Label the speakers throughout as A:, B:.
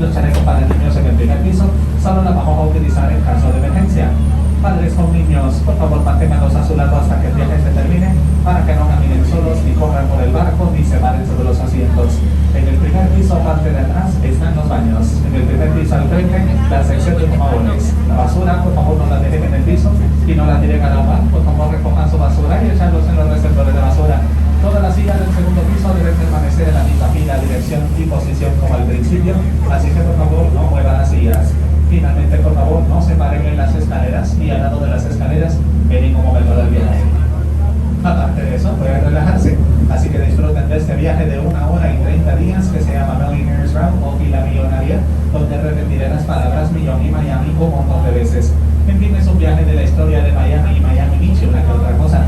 A: Los chalecos para niños en el primer piso solo los vamos a utilizar en caso de emergencia. Padres con niños, por favor manténganlos a su lado hasta que el viaje se termine para que no caminen solos ni corran por el barco ni se paren sobre los asientos. En el primer piso, parte de atrás, están los baños. En el primer piso al frente, la sección de jabones. La basura, por favor, no la dejen en el piso y no la tiren al agua. Por favor, recojan su basura y echarlos en los receptores de basura. Todas las sillas del segundo piso deben permanecer en la misma fila, dirección y posición como al principio, así que por favor no muevan las sillas. Finalmente, por favor, no se paren en las escaleras y al lado de las escaleras en ningún momento del viaje. Aparte de eso, pueden relajarse, así que disfruten de este viaje de 1 hora y 30 días que se llama Millionaire's Round o Fila Millonaria, donde repetiré las palabras millón y Miami un montón de veces. En fin, es un viaje de la historia de Miami y Miami Beach y una que otra cosa.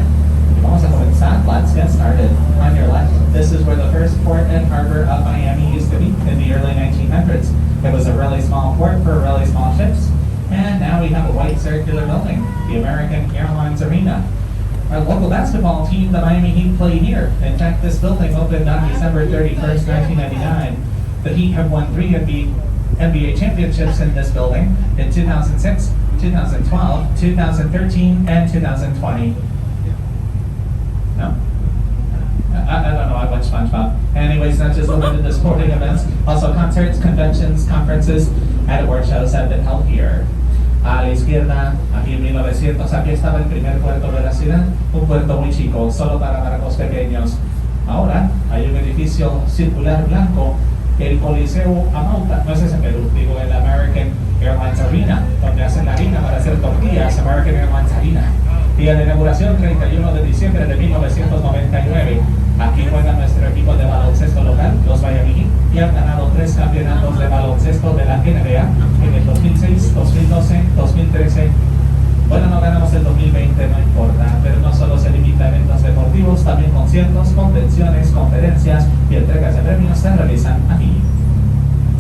A: Vamos a comenzar. Let's get started. On your left, this is where the first port and harbor of Miami used to be in the early 1900s. It was a really small port for really small ships. And now we have a white circular building, the American Airlines Arena. Our local basketball team, the Miami Heat, play here. In fact, this building opened on December 31st, 1999. The Heat have won 3 NBA championships in this building in 2006, 2012, 2013, and 2020. No? I don't know, I watch SpongeBob. Anyways, not just limited to sporting events, also concerts, conventions, conferences, and award shows have been held here. A la izquierda, aquí en 1900, aquí estaba el primer puerto de la ciudad, un puerto muy chico, solo para barcos pequeños. Ahora hay un edificio circular blanco, el Coliseo Amauta, no es ese Perú, digo el American Airlines Arena, donde hacen la harina para hacer tortillas, American Airlines Arena. Día de inauguración, 31 de diciembre de 1999. Aquí juega nuestro equipo de baloncesto local, los Miami Heat, y han ganado 3 campeonatos de baloncesto de la NBA en el 2006, 2012, 2013. Bueno, no ganamos el 2020, no importa, pero no solo se limita a eventos deportivos, también conciertos, convenciones, conferencias y entregas de premios se realizan aquí.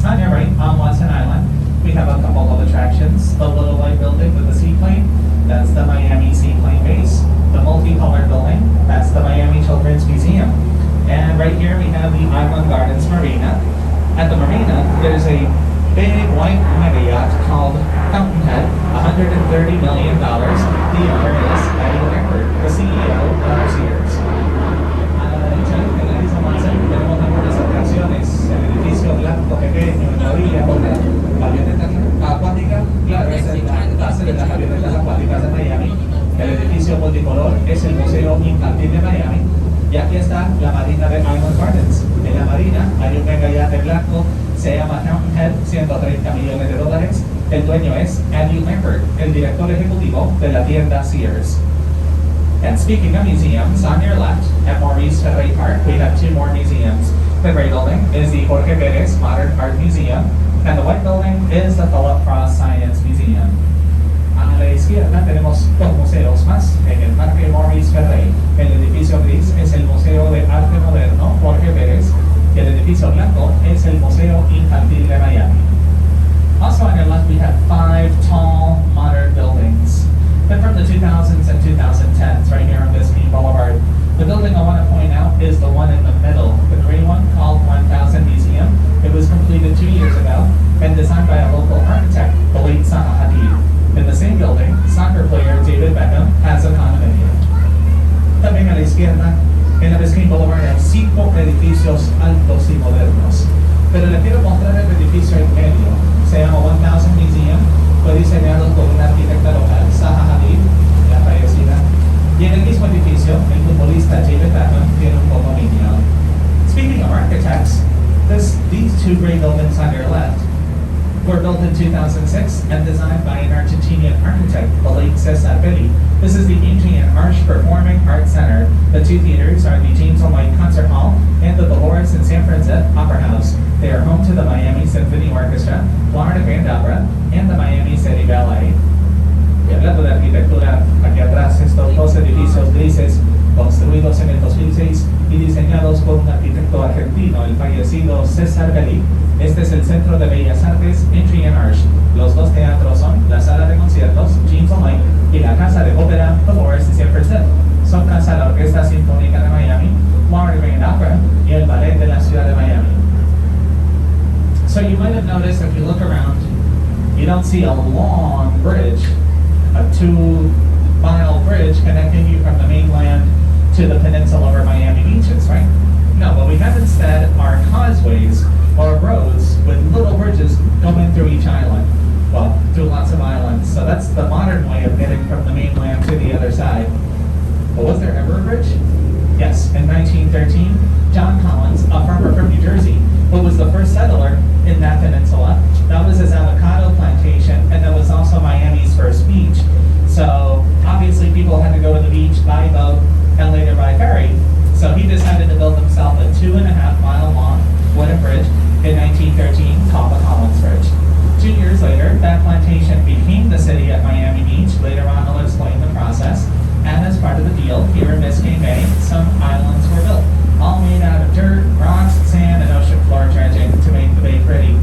A: On your right, on Watson Island, we have a couple of attractions. The little white building with the seaplane, that's the Miami Seaplane Base. The multicolored building, that's the Miami Children's Museum. And right here we have the Island Gardens Marina. At the marina, there's a big white mega yacht called Fountainhead, $130 million. The owner is Eddie Lampert, the CEO of Sears. Tenemos algunas atracciones, el edificio blanco pequeño en la orilla, la avioneta acuática, claro, es la base de las avionetas acuáticas de Miami. El edificio multicolor es el Museo Infantil de Miami. Y aquí está la marina de Island Gardens. En la marina hay un mega yate blanco, se llama Fountainhead, $130 millones. El dueño es Eddie Lampert, el director ejecutivo de la tienda Sears. And speaking of museums, on your left, at Maurice Ferrey Park, we have 2 more museums. The gray building is the Jorge Perez Modern Art Museum, and the white building is the Philip Frost Science Museum. A la izquierda tenemos 2 museos más en el Parque Maurice Ferrey. El edificio gris es el Museo de Arte Moderno Jorge Pérez y el edificio blanco es el Museo Infantil de Miami. Also on your left we have 5 tall modern buildings. They're from the 2000s and 2010s right here on Biscayne Boulevard. The building I want to point out is the one in the middle, the green one called 1000 Museum. It was completed 2 years ago and designed by a local architect, the late Zaha Hadid. In the same building, soccer player David Beckham has a condominium. También a la izquierda, en la Biscayne Boulevard hay 5 edificios altos y modernos. Pero les quiero mostrar el edificio en medio. Se llama 1000 Museum. Fue diseñado por una arquitecta local, Zaha Hadid, ya fallecida. Y en el mismo edificio, el futbolista David Beckham tiene un condominio. Speaking of architects, these 2 gray buildings on your left were built in 2006 and designed by an Argentinian architect, the late Cesar Belli. This is the Adrian Arch Performing Arts Center. The 2 theaters are the James L. White Concert Hall and the Dolores and San Francisco Opera House. They are home to the Miami Symphony Orchestra, Florida Grand Opera, and the Miami City Ballet. Y hablando de arquitectura, aquí atrás estos 2 edificios grises construidos en el 2006 y diseñados por un arquitecto argentino, el fallecido Cesar Belli. Este es el Centro de Bellas Artes Adrian Arch. Los 2 teatros son la Sala de Conciertos James L. White y la Casa de Ópera Dolores de San Francisco. Son casa de la Orquesta Sinfónica de Miami, Florida Grand Opera y el Ballet de la Ciudad de Miami. So you might have noticed if you look around, you don't see a long bridge, a 2-mile bridge connecting you from the mainland to the peninsula over Miami beaches, right? No, what we have instead are causeways or roads with little bridges going through each island. Well, through lots of islands. So that's the modern way of getting from the mainland to the other side. But was there ever a bridge? Yes, in 1913, John Collins, a farmer from New Jersey, who was the first settler in that peninsula. That was his avocado plantation, and that was also Miami's first beach. So obviously people had to go to the beach by boat and later by ferry. So he decided to build himself a 2.5-mile long wooden bridge in 1913 called the Collins Bridge. 2 years later, that plantation became the city of Miami Beach. Later on, I'll explain the process. And as part of the deal, here in Biscayne Bay, some islands were built, all made out of dirt, rocks, sand, and ocean floor dredging to make the bay pretty.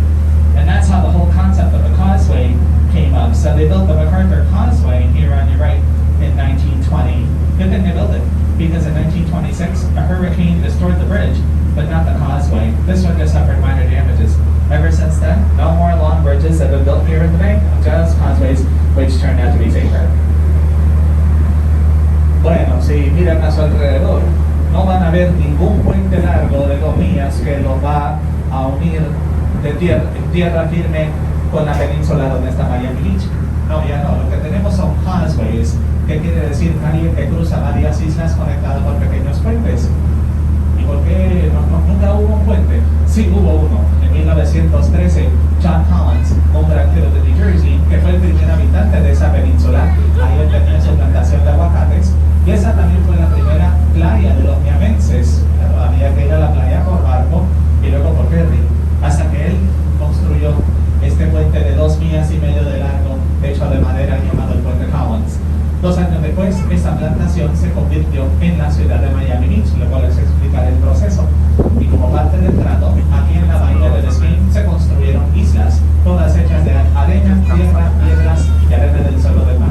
A: And that's how the whole concept of the causeway came up. So they built the MacArthur Causeway here on your right in 1920. Good thing they built it, because in 1926, a hurricane destroyed the bridge, but not the causeway. This one just suffered minor damages. Ever since then, no more long bridges have been built here in the bay, just causeways, which turned out to be safer. Bueno, si miran a su alrededor, no van a ver ningún puente largo de 2 millas que los va a unir de tierra firme con la península donde está Miami Beach. No, ya no. Lo que tenemos son causeways, que quiere decir alguien que cruza varias islas conectadas por pequeños puentes. ¿Y por qué nunca hubo un puente? Sí hubo uno. En 1913, John Collins, un granjero de New Jersey, que fue el primer habitante de esa península, ahí él tenía su plantación de aguacates, y esa también fue la primera playa de los miamenses. Claro, había que ir a la playa por barco y luego por ferry, hasta que él construyó este puente de 2,5 millas de largo, hecho de madera, llamado el Puente Collins. 2 años después, esta plantación se convirtió en la ciudad de Miami Beach, lo cual les explicaré el proceso. Y como parte del trato, aquí en la bahía de Biscayne se construyeron islas, todas hechas de arena, tierra, piedras y arena del suelo del mar.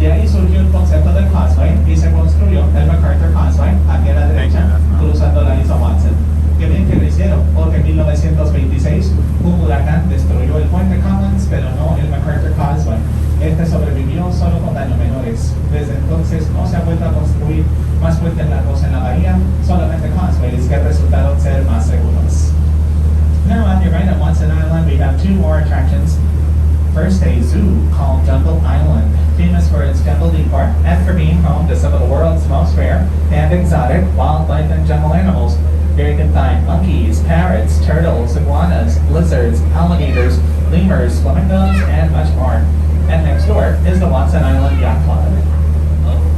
A: De ahí surgió el concepto del causeway y se construyó el MacArthur Causeway, aquí a la derecha, cruzando la isla Watson. Qué bien que lo hicieron, porque en 1926 un huracán destruyó el puente Collins, pero no el MacArthur Causeway. Este sobrevivió solo con daños menores. Desde entonces no se ha vuelto a construir más puentes largos en la bahía, solamente causeways que resultaron ser más seguros. Now on your right at Watson Island, we have 2 more attractions. First, a zoo called Jungle Island, famous for its jungle decor and for being home to some of the world's most rare and exotic wildlife and jungle animals. Here you can find monkeys, parrots, turtles, iguanas, lizards, alligators, lemurs, flamingos, and much more. And next door is the Watson Island Yacht Club.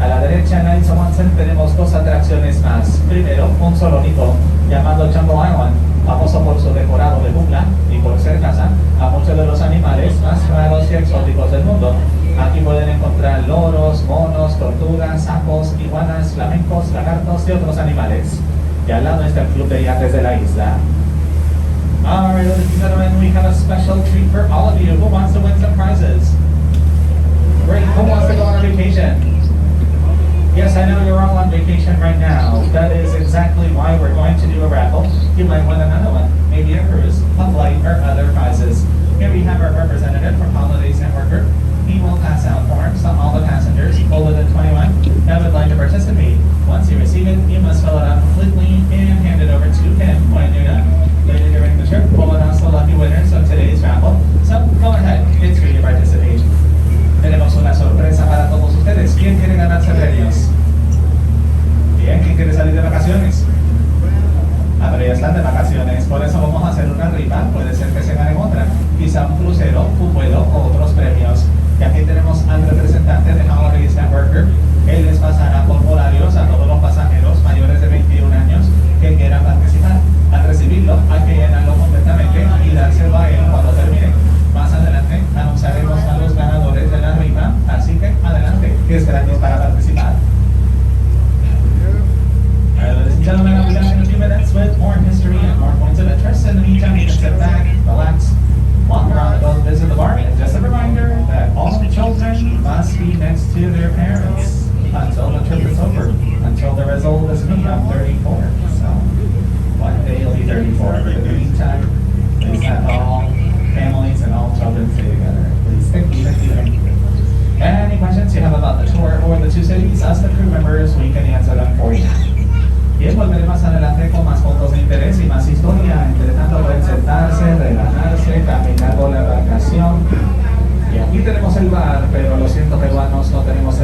A: A la derecha en la isla Watson tenemos 2 atracciones más. Primero, un zoológico llamado Jungle Island, famoso por su decorado de jungla y por ser casa a muchos de los animales más raros y exóticos del mundo. Aquí pueden encontrar loros, monos, tortugas, sapos, iguanas, flamencos, lagartos y otros animales. Y al lado está el club de yates de la isla. Alright, ladies and gentlemen, we have a special treat for all of you. Who wants to win some prizes? Great. Who wants to go on a vacation? Yes, I know you're all on vacation right now. That is exactly why we're going to do a raffle. You might win another one, maybe a cruise, a flight, or other prizes. Here we have our representative from Holidays Network Group. He will pass out forms to all the passengers older than 21 that would like to participate. Once you receive it, you must fill it out completely and hand it over to him when you're done. Later during the trip, we'll announce the lucky winners of today's raffle. So go ahead, it's free to participate. Tenemos una sorpresa para todos ustedes. ¿Quién quiere ganarse premios? Bien, ¿quién quiere salir de vacaciones? Ah, pero ya están de vacaciones, por eso vamos a hacer una rifa. Puede ser que se ganen otra. as the crew members, we can answer them for you. Bien, volveré más adelante con más puntos de interés y más historia. Entre tanto pueden sentarse, relajarse, caminar por la embarcación. Y aquí tenemos el bar, pero lo siento peruanos, no tenemos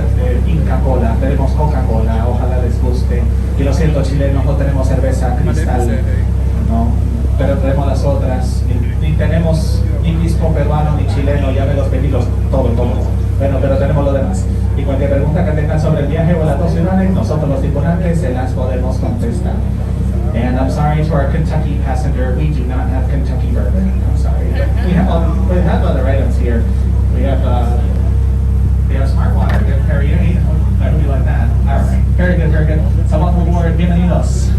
A: Inca Cola, tenemos Coca-Cola, ojalá les guste. Y lo siento chilenos, no tenemos cerveza cristal, no, pero tenemos las otras. Ni tenemos ni pisco peruano ni chileno, ya me los pedí todo. Bueno, pero tenemos lo demás. Y cualquier pregunta que tengan sobre el viaje o las dos ciudades, nosotros los tripulantes se las podemos contestar. And I'm sorry to our Kentucky passenger, we do not have Kentucky bourbon. I'm sorry. We have other items here. We have smart water, we have Perrier. I hope you like that. All right, very good, very good. So welcome aboard, bienvenidos.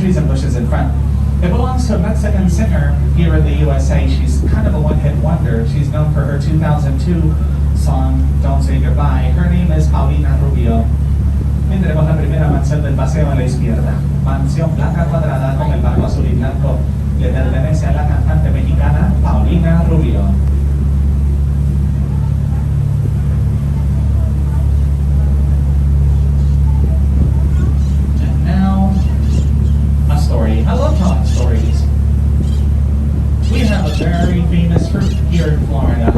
A: trees and bushes in front. It belongs to a Mexican singer here in the USA. She's kind of a one-hit wonder. She's known for her 2002 song, Don't Say Goodbye. Her name is Paulina Rubio. Tendremos la primera mansión del paseo a la izquierda. Mansión blanca cuadrada con el barco azul y blanco. Le pertenece a la cantante mexicana Paulina Rubio. And now, a story. I love telling stories. We have a very famous fruit here in Florida.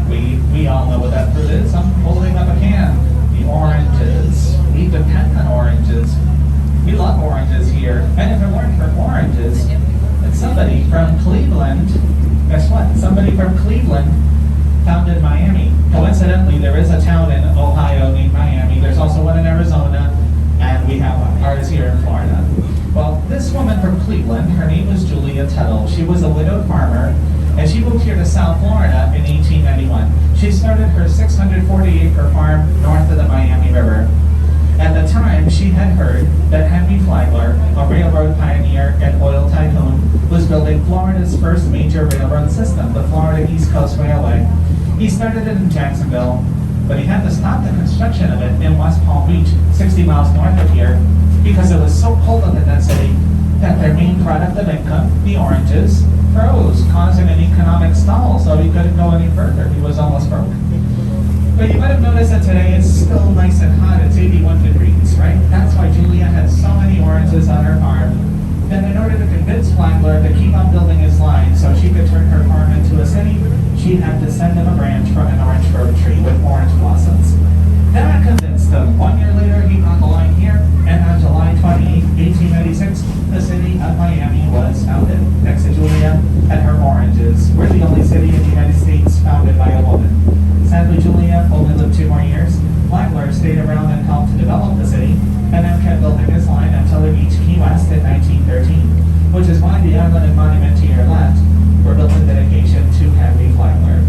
A: We all know what that fruit is. I'm holding up a can. The oranges. We depend on oranges. We love oranges here. And if it weren't for oranges, it's somebody from Cleveland. Guess what? Somebody from Cleveland founded Miami. Coincidentally, there is a town in Ohio named Miami. There's also one in Arizona, and we have ours here in Florida. Well, this woman from Cleveland, her name was Julia Tuttle. She was a widowed farmer, and she moved here to South Florida in 1891. She started her 640-acre farm north of the Miami River. At the time, she had heard that Henry Flagler, a railroad pioneer and oil tycoon, was building Florida's first major railroad system, the Florida East Coast Railway. He started it in Jacksonville, but he had to stop the construction of it in West Palm Beach, 60 miles north of here, because it was so cold in that city that their main product of income, the oranges, froze, causing an economic stall, so he couldn't go any further. He was almost broke. But you might have noticed that today it's still nice and hot. It's 81 degrees, right? That's why Julia had so many oranges on her farm. And in order to convince Flagler to keep on building his line so she could turn her farm into a city, she had to send him a branch from an orange grove tree with orange blossoms. That convinced him. 1 year later, he brought the line here, and on July 28, 1896, the city of Miami was founded. Next to Julia and her oranges. We're the only city in the United States founded by a woman. Sadly, Julia only lived 2 more years. Flagler stayed around and helped to develop the city, and then kept building his line until it reached Key West in 1913, which is why the island and monument to your left were built in dedication to Henry Flagler.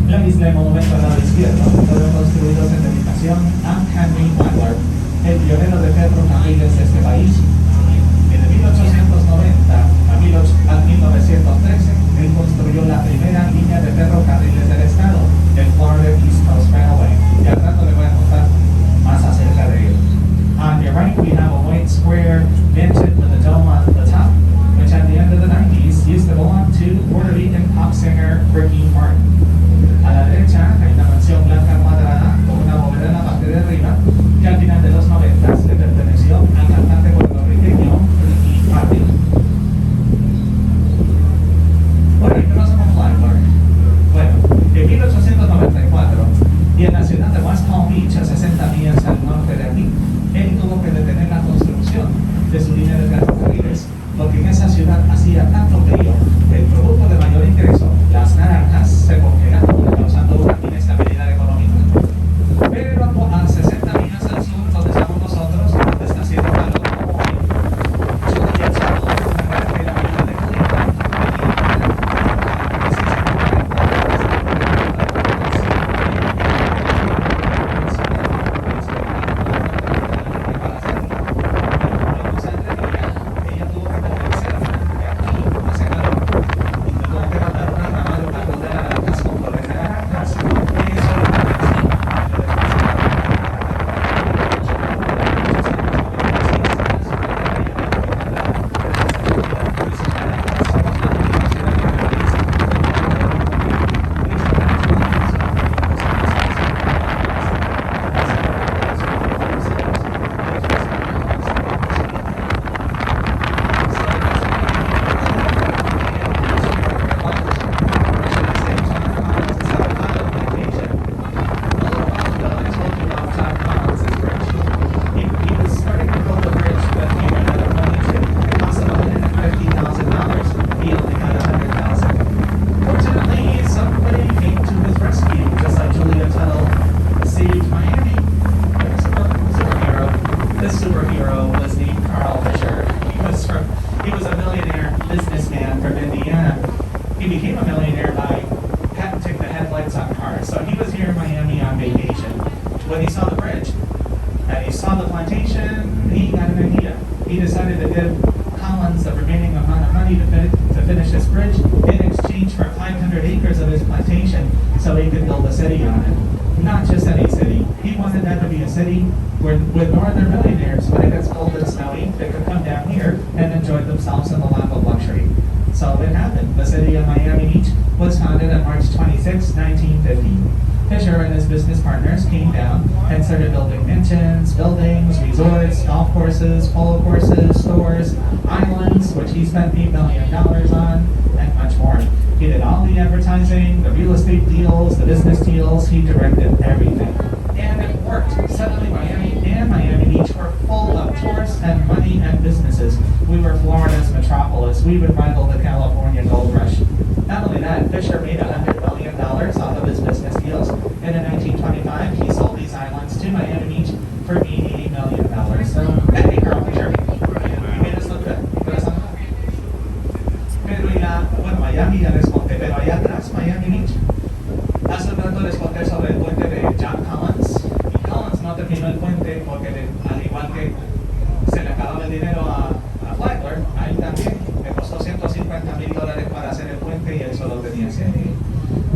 A: La isla y monumento al lado izquierdo fueron construidos en dedicación a Henry Flagler, el pionero de ferrocarriles de este país. En 1890 a 1913, él construyó la primera línea de ferrocarriles del estado, el Florida East Coast Railway. Y al rato le voy a contar más acerca de él. On your right, we have a white square mansion with a dome on the top, which at the end of the 90s used to belong to Puerto Rican pop singer Ricky Martin. A la derecha hay una mansión blanca cuadrada con una bóveda en la parte de arriba, que al final de los 90 le perteneció al cantante puertorriqueño Ricky Martin. Bueno, ¿y qué pasa con Flagler? Bueno, en 1894, y en la ciudad de West Palm Beach, a 60 millas al norte de aquí, él tuvo que detener la construcción de su línea de ferrocarriles, porque en esa ciudad hacía tanto frío que el producto de mayor ingreso, las naranjas, se congelaron, causando una inestabilidad económica. Pero a 60 millas al sur, donde estamos nosotros, donde está haciendo calor como hoy, Julia Tuttle, una carretera amiga de Cleveland, He became a millionaire by patenting the headlights on cars. So he was here in Miami on vacation when he saw the bridge and he saw the plantation. He got an idea. He decided to give Collins the remaining amount of money to finish this bridge in exchange for 500 acres of his plantation so he could build a city on it. Not just any city. He wanted that to be a city where, with northern millionaires, when it gets cold and snowy, they could come down here and enjoy themselves in the lap of luxury. So it happened. The city of Miami Beach was founded on March 26, 1950. Fisher and his business partners came down and started building mansions, buildings, resorts, golf courses, polo courses, stores, islands, which he spent $8 million on, and much more. He did all the advertising, the real estate deals, the business deals. He directed everything. And it worked. Suddenly Miami and Miami Beach were full of we would rival the California gold rush. Not only that, Fisher made $100 million off of his business deals. And in 1925, he sold these islands to Miami Beach for $88 million. Hey, Carl Fisher. You made us look good. Pero bueno, Miami ya les conté, pero allá atrás, Miami Beach. Hace un rato les conté sobre el puente de John Collins. Y Collins no terminó el puente porque al igual que se le acababa el dinero a Flagler, a él también le costó $150,000 para hacer el puente y él solo tenía 100,000.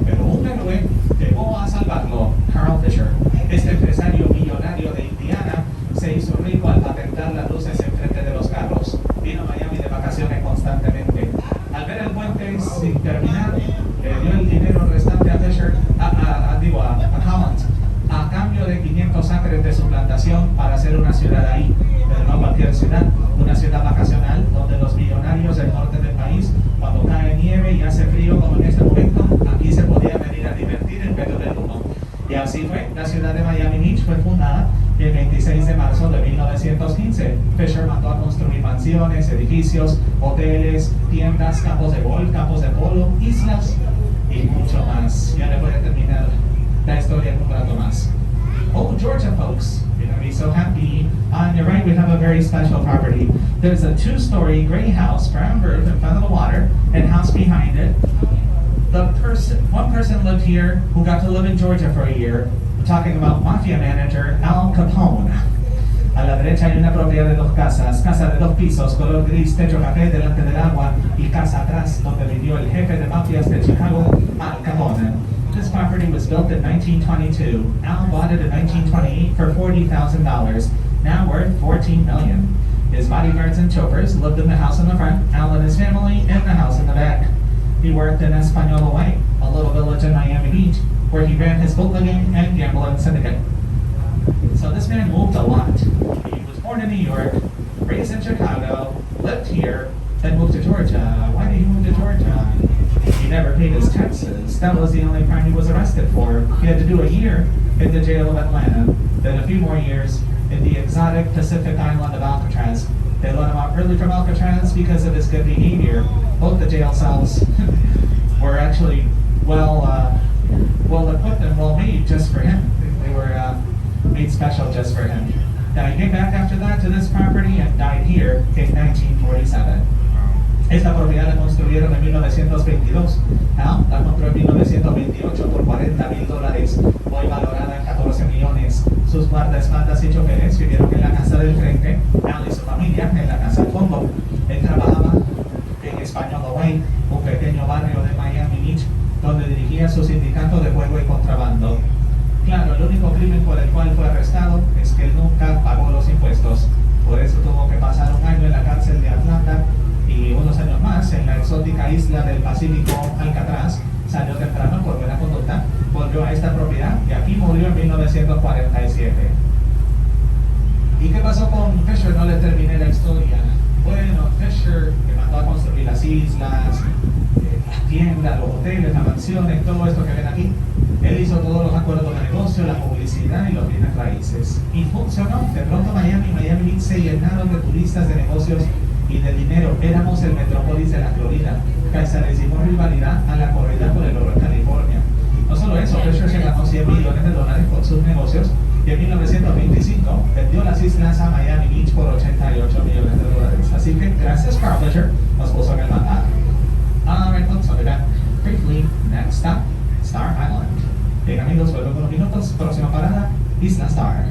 A: Pero un héroe llegó a salvarlo, Carl Fisher. Este empresario millonario de Indiana se hizo rico al patentar las luces enfrente de los carros. Vino a Miami de vacaciones constantemente. Al ver el puente sin terminar, le dio el dinero restante a Fisher, a Collins, a cambio de 500 acres de su plantación para hacer una ciudad ahí, pero no cualquier ciudad, una ciudad vacacional donde los millonarios del norte del país, cuando cae nieve y hace frío como en este momento, aquí se podía venir a divertir en medio del humo. Y así fue, la ciudad de Miami Beach fue fundada el 26 de marzo de 1915. Fisher mandó a construir mansiones, edificios, hoteles, tiendas, campos de golf, campos de polo, islas y mucho más. Ya le voy a terminar la historia en un rato más. Oh, Georgia folks, you're going to be so happy. On your right, we have a very special property. There's a 2-story gray house, brown roof in front of the water, and house behind it. One person lived here who got to live in Georgia for a year. We're talking about mafia manager Al Capone. A la derecha hay una propiedad de 2 casas, casa de 2 pisos, color gris, techo café delante del agua y casa atrás donde vivió el jefe de mafias de Chicago, Al Capone. This property was built in 1922. Al bought it in 1928 for $40,000, now worth $14 million. His bodyguards and chauffeurs lived in the house in the front, Al and his family in the house in the back. He worked in Española Way, a little village in Miami Beach, where he ran his bootlegging and gambling syndicate. So this man moved a lot. He was born in New York, raised in Chicago, lived here, then moved to Georgia. Why did he move to Georgia? He never paid his taxes. That was the only crime he was arrested for. He had to do a year in the jail of Atlanta, then a few more years in the exotic Pacific island of Alcatraz. They let him out early from Alcatraz because of his good behavior. Both the jail cells were actually well equipped and well made just for him. They were made special just for him. Now he came back after that to this property and died here in 1947. Esta propiedad la construyeron en 1922. La compró en 1928 por $40,000, hoy valorada en 14 millones. Sus guardaespaldas y choferes vivieron en la casa del frente, Al y su familia en la casa al fondo. Él trabajaba en Española Way, un pequeño barrio de Miami Beach, donde dirigía su sindicato de juego y contrabando. Claro, el único crimen por el cual fue arrestado es que él nunca pagó los impuestos. Por eso tuvo que pasar un año en la cárcel de Atlanta y unos años más en la exótica isla del Pacífico, Alcatraz. Salió temprano por buena conducta, volvió a esta propiedad y aquí murió en 1947. ¿Y qué pasó con Fisher? No le terminé la historia. Bueno, Fisher que mandó a construir las islas, las tiendas, los hoteles, las mansiones, todo esto que ven aquí. Él hizo todos los acuerdos de negocio, la publicidad y los bienes raíces. Y funcionó. De pronto Miami Beach se llenaron de turistas, de negocios y de dinero. Éramos el metrópolis de la Florida. Se les hicimos rivalidad a la corrida por el oro en California. No solo eso, Fisher se ganó $100 millones con sus negocios y en 1925 vendió las islas a Miami Beach por $88 millones. Así que gracias Carl Fisher, nos puso en el mapa. Alright, let's look at briefly. Next stop, Star Island. Bien amigos, vuelvo en unos minutos. Próxima parada, Isla Star.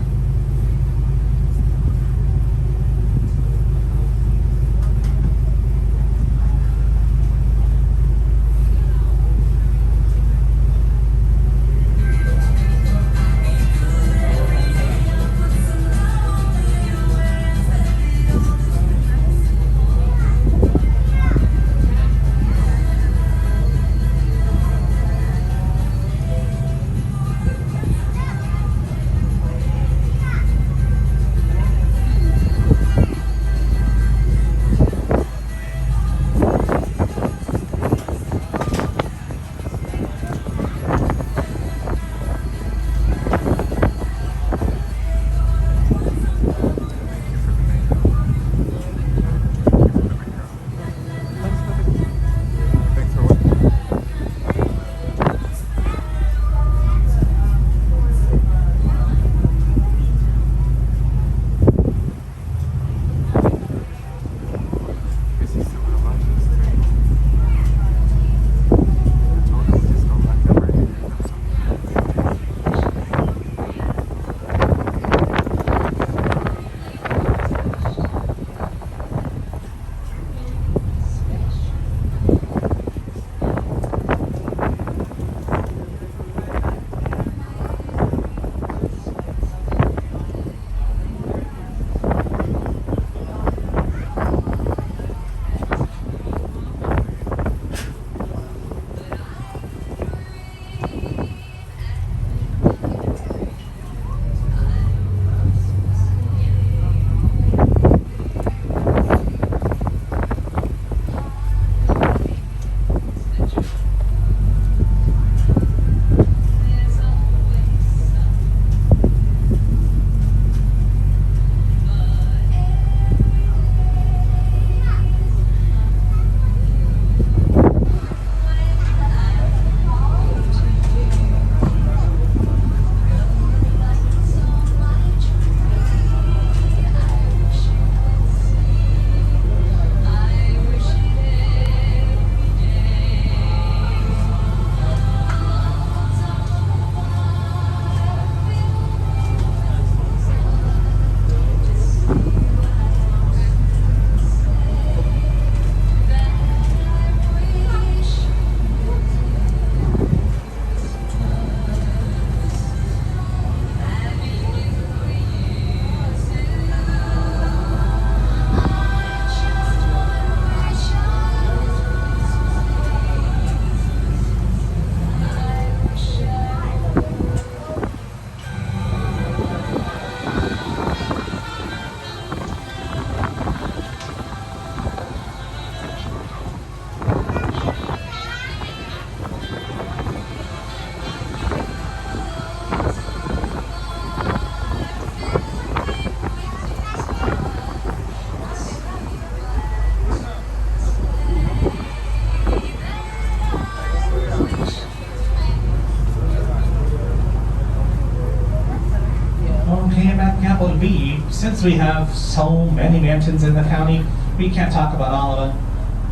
A: example would be, since we have so many mansions in the county, we can't talk about all of them.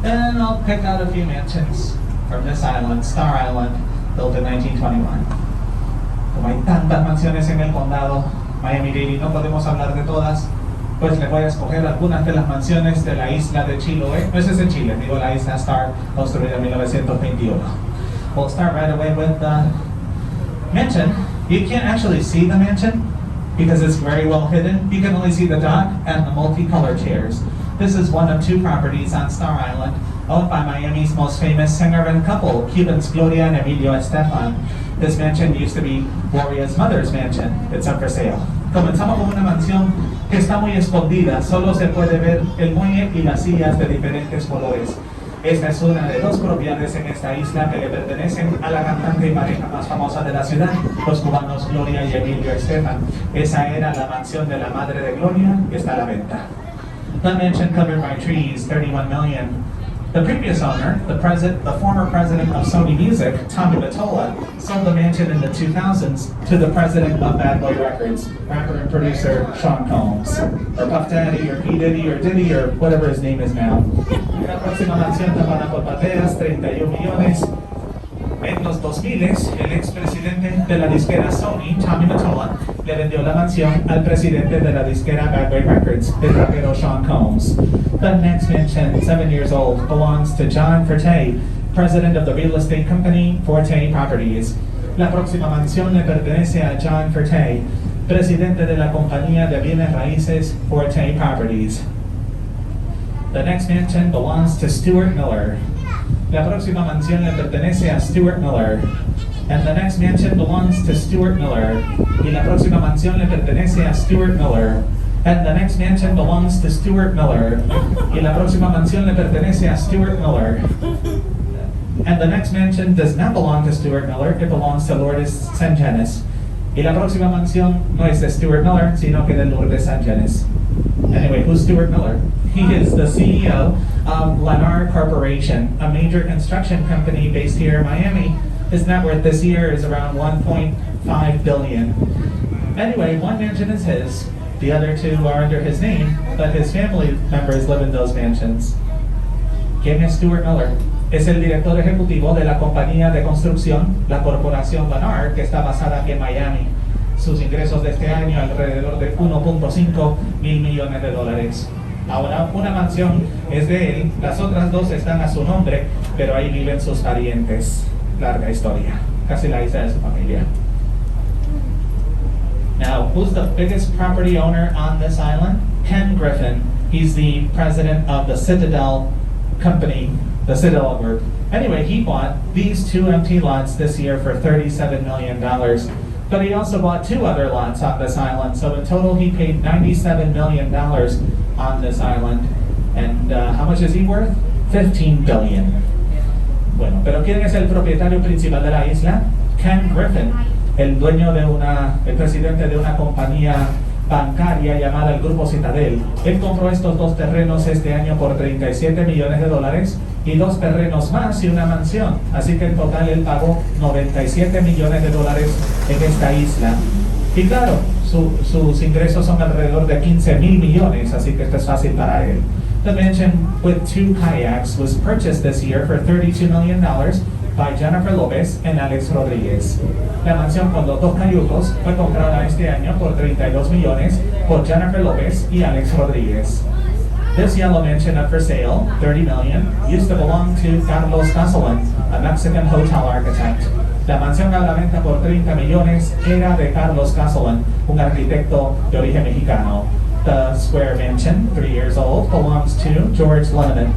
A: Then I'll pick out a few mansions from this island, Star Island, built in 1921. Como hay tantas mansiones en el condado Miami-Dade, no podemos hablar de todas, pues le voy a escoger algunas de las mansiones de la isla de Chiloé. No, esa es en Chile, digo la isla Star, construida en 1921. We'll start right away with the mansion. You can't actually see the mansion because it's very well hidden. You can only see the dock and the multicolored chairs. This is one of two properties on Star Island, owned by Miami's most famous singer and couple, Cubans Gloria and Emilio Estefan. This mansion used to be Gloria's mother's mansion. It's up for sale. Comenzamos con una mansión que está muy escondida. Solo se puede ver el muelle y las sillas de diferentes colores. Esta es una de dos propiedades en esta isla que le pertenecen a la cantante y pareja más famosa de la ciudad, los cubanos Gloria y Emilio Estefan. Esa era la mansión de la madre de Gloria, que está a la venta. The mansion covered by trees, $31 million. The previous owner, the former president of Sony Music, Tommy Mottola, sold the mansion in the 2000s to the president of Bad Boy Records, rapper and producer Sean Combs, or Puff Daddy, or P. Diddy, or Diddy, or whatever his name is now. La próxima mansión tapada por bateas, 31 millones. En los 2000, el expresidente de la disquera Sony, Tommy Mottola, le vendió la mansión al presidente de la disquera Bad Boy Records, el rapero Sean Combs. The next mansion, 7 years old, belongs to John Forte, president of the real estate company Forte Properties. La próxima mansión le pertenece a John Forte, presidente de la compañía de bienes raíces Forte Properties. The next mansion belongs to Stuart Miller. La próxima mansión le pertenece a Stuart Miller. And the next mansion belongs to Stuart Miller. Y la próxima mansión le pertenece a Stuart Miller. And the next mansion belongs to Stuart Miller. Y la próxima mansión le pertenece a Stuart Miller. And the next mansion does not belong to Stuart Miller, it belongs to Lourdes Sangenis. Y la próxima mansión no es de Stuart Miller, sino que de Lourdes Sangenis. Anyway, who's Stuart Miller? He is the CEO of Lennar Corporation, a major construction company based here in Miami. His net worth this year is around $1.5 billion. Anyway, one mansion is his, the other two are under his name, but his family members live in those mansions. ¿Quién es Stuart Miller? Es el director ejecutivo de la compañía de construcción, la corporación Lennar, que está basada aquí en Miami. Sus ingresos de este año alrededor de 1.5 mil millones de dólares. Ahora, una mansión es de él, las otras dos están a su nombre, pero ahí viven sus parientes. Larga historia, casi la isla de su familia. Now, who's the biggest property owner on this island? Ken Griffin. He's the president of the Citadel Company, the Citadel Group. Anyway, he bought these two empty lots this year for $37 million. But he also bought two other lots on this island. So in total, he paid $97 million on this island. And how much is he worth? $15 billion. Bueno, pero ¿quién es el propietario principal de la isla? Ken Griffin, el dueño de el presidente de una compañía bancaria llamada el Grupo Citadel. Él compró estos dos terrenos este año por $37 millones y dos terrenos más y una mansión. Así que en total él pagó $97 millones en esta isla. Y claro, sus ingresos son alrededor de 15 mil millones, así que esto es fácil para él. The mansion with two kayaks was purchased this year for $32 million by Jennifer Lopez and Alex Rodriguez. La mansión con los dos cayucos fue comprada este año por 32 millones por Jennifer Lopez y Alex Rodriguez. This yellow mansion up for sale, $30 million, used to belong to Carlos Casolan, a Mexican hotel architect. La mansión a la venta por 30 millones era de Carlos Casolan, un arquitecto de origen mexicano. The square mansion, 3 years old, belongs to George Loneman,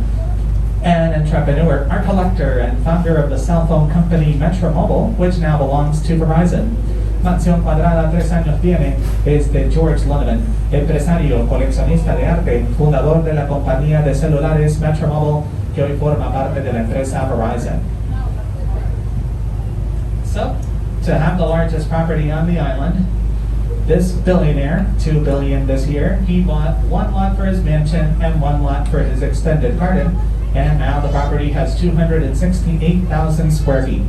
A: an entrepreneur, art collector, and founder of the cell phone company Metro Mobile, which now belongs to Verizon. Mansión cuadrada, 3 años tiene, es de George Loneman, empresario, coleccionista de arte, fundador de la compañía de celulares Metro Mobile, que hoy forma parte de la empresa Verizon. So, to have the largest property on the island, this billionaire, $2 billion this year, he bought one lot for his mansion and one lot for his extended garden, and now the property has 268,000 square feet.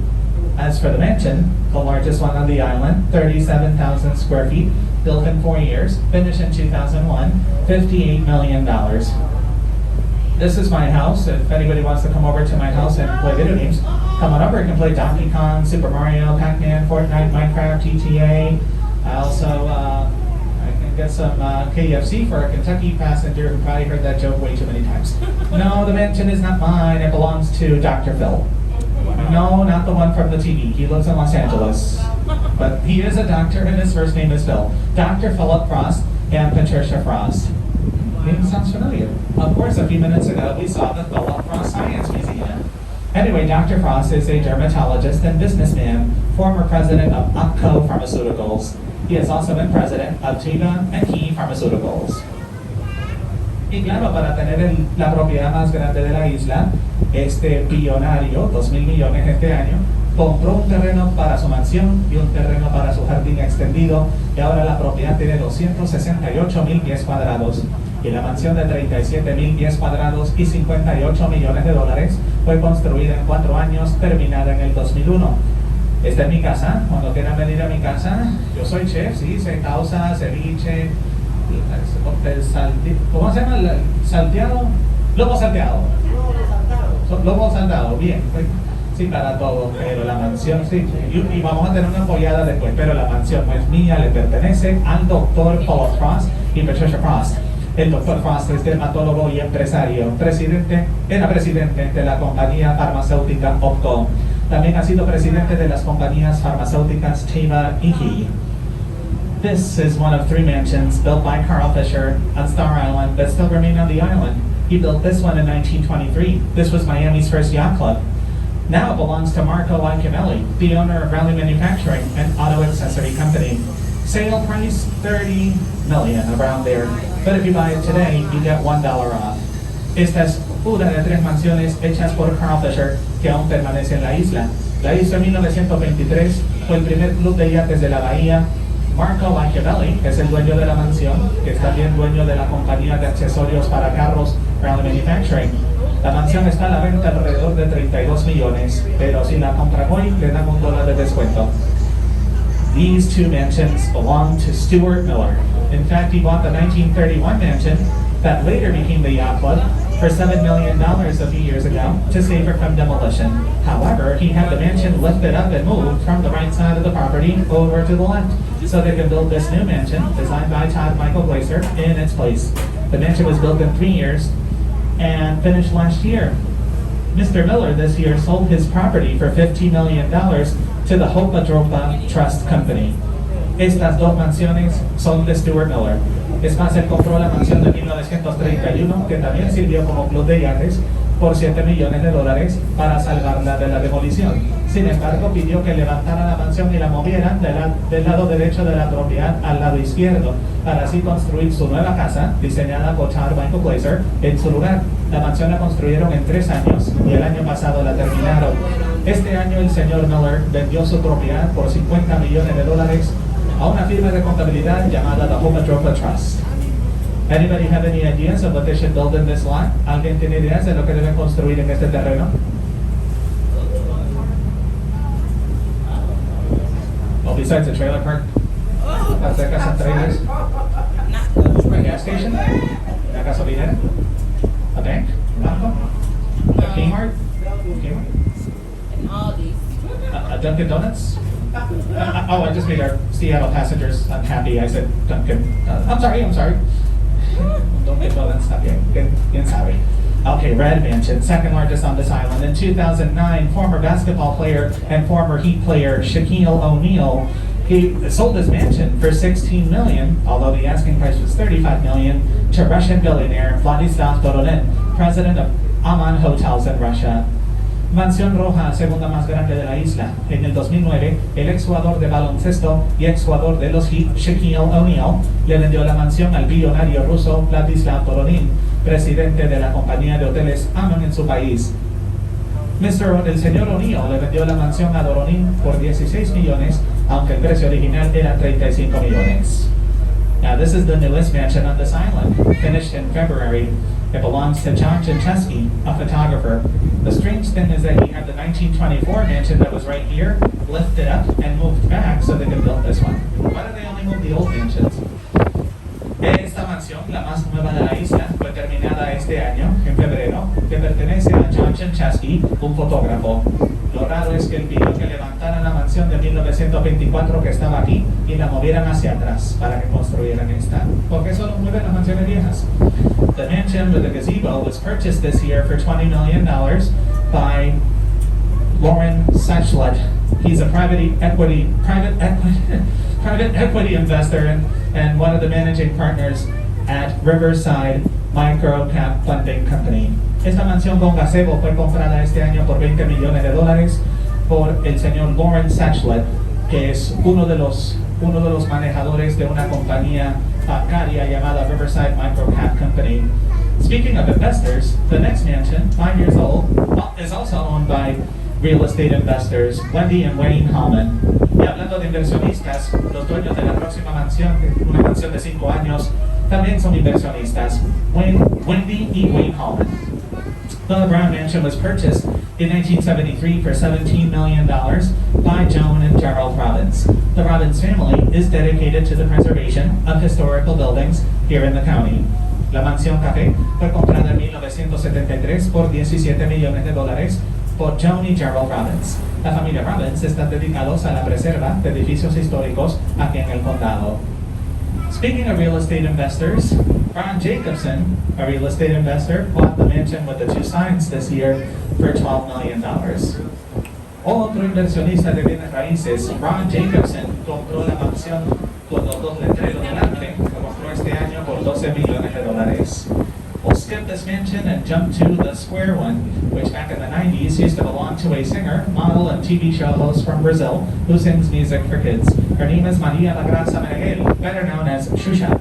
A: As for the mansion, the largest one on the island, 37,000 square feet, built in 4 years, finished in 2001, $58 million. This is my house. If anybody wants to come over to my house and play video games, come on over. You can play Donkey Kong, Super Mario, Pac-Man, Fortnite, Minecraft, GTA. I can get some KFC for a Kentucky passenger who probably heard that joke way too many times. No, the mansion is not mine. It belongs to Dr. Phil. No, not the one from the TV. He lives in Los Angeles. But he is a doctor and his first name is Phil. Dr. Philip Frost and Patricia Frost. Name sounds familiar. Of course, a few minutes ago we saw the Philip Frost Science Museum. Anyway, Dr. Frost is a dermatologist and businessman, former president of OPCO Pharmaceuticals. He has also been president of Teva and Key Pharmaceuticals. Y claro, para tener la propiedad más grande de la isla, este billonario, 2,000 millones este año, compró un terreno para su mansión y un terreno para su jardín extendido, y ahora la propiedad tiene 268,000 pies cuadrados. Y la mansión de 37,000 pies cuadrados y $58 millones fue construida en 4 años, terminada en el 2001. Esta es mi casa. Cuando quieran venir a mi casa, yo soy chef, sí, se causa, ceviche, ¿cómo se llama? Salteado, lomo salteado. Lomo saltado, bien. Sí, para todo, pero la mansión, sí, y vamos a tener una pollada después, pero la mansión no es mía, le pertenece al doctor Philip Frost y Patricia Frost. El doctor Frost es dermatólogo y empresario, era presidente de la compañía farmacéutica OPCO. También ha sido presidente de las compañías farmacéuticas Teva y Key. This is one of 3 mansions built by Carl Fisher on Star Island that still remain on the island. He built this one in 1923. This was Miami's first yacht club. Now it belongs to Marco Iaconelli, the owner of Raleigh Manufacturing, an auto accessory company. Sale price, $30 million, around there. But if you buy it today, you get $1 off. Esta es una de 3 mansiones hechas por Carl Fisher que aún permanece en la isla. La hizo en 1923, fue el primer club de yates de la bahía. Marco Iaconelli es el dueño de la mansión, que es también dueño de la compañía de accesorios para carros Raleigh Manufacturing. La mansión está a la venta alrededor de 32 millones, pero si la compran hoy, le dan $1 de descuento. These 2 mansions belong to Stuart Miller. In fact, he bought the 1931 mansion that later became the yacht club for $7 million a few years ago to save it from demolition. However, he had the mansion lifted up and moved from the right side of the property over to the left, so they could build this new mansion designed by Todd Michael Glaser in its place. The mansion was built in 3 years and finished last year. Mr. Miller this year sold his property for $15 million to the Hopa Dropa Trust Company. Estas 2 mansiones son de Stuart Miller. Es más, él compró la mansión de 1931, que también sirvió como club de yates, por $7 millones para salvarla de la demolición. Sin embargo, pidió que levantara la mansión y la movieran del lado derecho de la propiedad al lado izquierdo, para así construir su nueva casa, diseñada por Todd Michael Glaser, en su lugar. La mansión la construyeron en 3 años y el año pasado la terminaron. Este año el señor Miller vendió su propiedad por $50 millones a una firma de contabilidad llamada the Hopa Dropa Trust. Anybody have any ideas of what they should build in this lot? ¿Alguien tiene ideas de lo que deben construir en este terreno? Well, besides a trailer park, cerca de trailers, a gas station, una gasolinera, a bank, un banco, a Kmart,
B: And all these.
A: a Dunkin' Donuts. Oh, I just made our Seattle passengers unhappy. I said Dunkin'. I'm sorry. Dunkin' Donuts, bien sorry. Okay, Red Mansion, second largest on this island. In 2009, former basketball player and former Heat player Shaquille O'Neal, he sold his mansion for $16 million, although the asking price was $35 million, to Russian billionaire Vladislav Doronin, president of Aman Hotels in Russia. Mansión Roja, segunda más grande de la isla. En el 2009, el exjugador de baloncesto y exjugador de los Heat, Shaquille O'Neal, le vendió la mansión al billonario ruso Vladislav Doronin, presidente de la compañía de hoteles Aman en su país. El señor O'Neal le vendió la mansión a Doronin por 16 millones, aunque el precio original era 35 millones. Now, this is the newest mansion on this island, finished in February. It belongs to John Chincheski, a photographer. The strange thing is that he had the 1924 mansion that was right here, lifted up and moved back so they could build this one. Why did they only move the old mansions? Esta mansión, la más nueva de la isla, fue terminada este año, en febrero, que pertenece a John Chincheski, un fotógrafo. Lo raro es que él pidió que levantaran la mansión de 1924 que estaba aquí y la movieran hacia atrás para que construyeran esta. ¿Por qué solo mueven las mansiones viejas? The mansion with the gazebo was purchased this year for $20 million by Lauren Sachlet. He's a private equity investor and one of the managing partners at Riverside Microcap Funding Company. Esta mansión con gazebo fue comprada este año por $20 millones por el señor Lauren Sachlet, que es uno de los manejadores de una compañía bancaria llamada Riverside Microcap Company. Speaking of investors, the next mansion, 5 years old, is also owned by real estate investors Wendy and Wayne Hallman. Y hablando de inversionistas, los dueños de la próxima mansión, una mansión de 5 años, también son inversionistas, Wendy y Wayne Hallman. The Brown Mansion was purchased in 1973 for $17 million by Joan and Gerald Robbins. The Robbins family is dedicated to the preservation of historical buildings here in the county. La Mansión Café fue comprada en 1973 por $17 millones por Joan y Gerald Robbins. La familia Robbins está dedicados a la preserva de edificios históricos aquí en el condado. Speaking of real estate investors, Ron Jacobson, a real estate investor, bought the mansion with the 2 signs this year for $12 million. Otro inversionista de bienes raíces, Ron Jacobson, compró la mansión con los 2 letreros delante, lo compró este año por $12 millones. We'll skip this mansion and jump to the square one, which back in the 90s used to belong to a singer, model, and TV show host from Brazil who sings music for kids. Her name is Maria da Graça Meneghel, better known as Xuxa.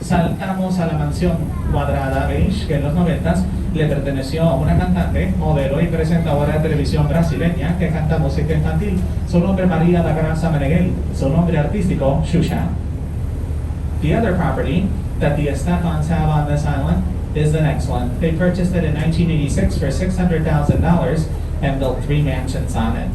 A: Saltamos a la mansión cuadrada beige que en los 90s le perteneció a una cantante, modelo y presentadora de televisión brasileña que canta música infantil. Su nombre Maria da Graça Meneghel, su nombre artístico Xuxa. The other property that the Estefans have on this island is the next one. They purchased it in 1986 for $600,000 and built 3 mansions on it.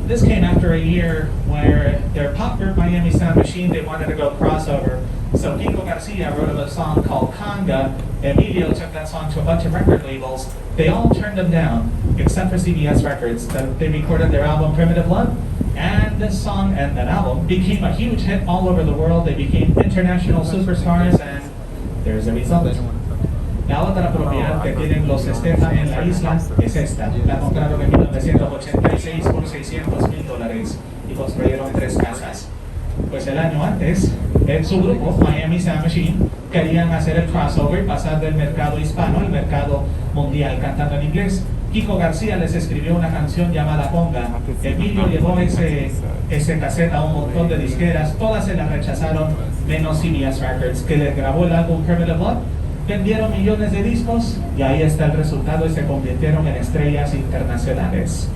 A: This came after a year where their pop group Miami Sound Machine, they wanted to go crossover. So Kiko Garcia wrote a song called Conga. Emilio took that song to a bunch of record labels. They all turned them down, except for CBS Records. They recorded their album Primitive Love, and this song and that album became a huge hit all over the world. They became international superstars, and there's a result. La otra propiedad que tienen los Estefan en la isla es esta. La compraron en 1986 por $600,000 y construyeron 3 casas. Pues el año antes, en su grupo, Miami Sound Machine, querían hacer el crossover, pasar del mercado hispano al mercado mundial cantando en inglés. Kiko García les escribió una canción llamada Conga. Emilio llevó ese cassette a un montón de disqueras, todas se la rechazaron, menos CBS Records, que le grabó el álbum Primitive Love. Vendieron millones de discos y ahí está el resultado y se convirtieron en estrellas internacionales.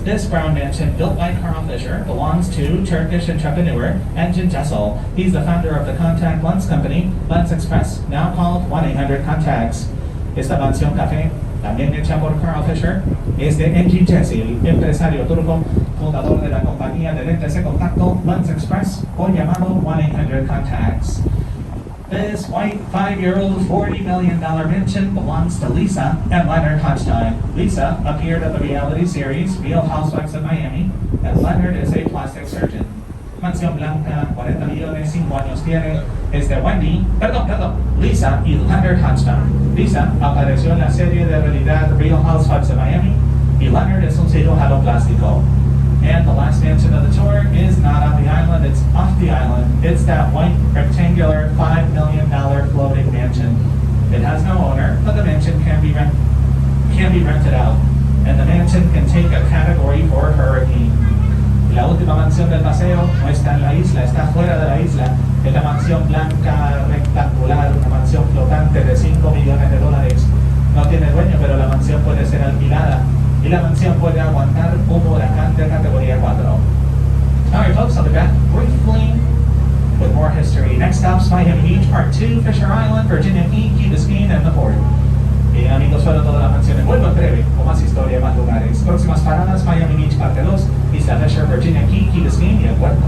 A: This Brown Mansion, built by Carl Fisher, belongs to Turkish entrepreneur Engin Jessel. He's the founder of the contact lens company, Lens Express, now called 1-800-CONTACTS. Esta mansión café, también hecha por Carl Fisher, es de Engin Jessel, empresario turco, fundador de la compañía de lentes de contacto Lens Express, hoy llamado 1-800-CONTACTS. This white 5-year-old $40 million mansion belongs to Lisa and Leonard Hodgson. Lisa appeared in the reality series Real Housewives of Miami, and Leonard is a plastic surgeon. Mansión blanca, 40 millones, 5 años tiene, es de Lisa y Leonard Hodgson. Lisa apareció en la serie de realidad Real Housewives of Miami, y Leonard es un cirujano plástico. And the last mansion of the tour is not on the island, it's off the island. It's that white, rectangular, $5 million floating mansion. It has no owner, but the mansion can be rented out. And the mansion can take a category for hurricane. La última mansión del paseo no está en la isla, está fuera de la isla. Es la mansión blanca rectangular, una mansión flotante de $5 millones. No tiene dueño, pero la mansión puede ser alquilada. Y la mansión puede aguantar un huracán de categoría 4. Alright folks, I'll be back briefly with more history. Next stops, Miami Beach, Part 2, Fisher Island, Virginia Key, Key Biscayne, and the port. Bien amigos, fueron todas las canciones. Vuelvo en breve, con más historia y más lugares. Próximas paradas, Miami Beach, Parte 2, Isla Fisher, Virginia Key, Key Biscayne y el puerto.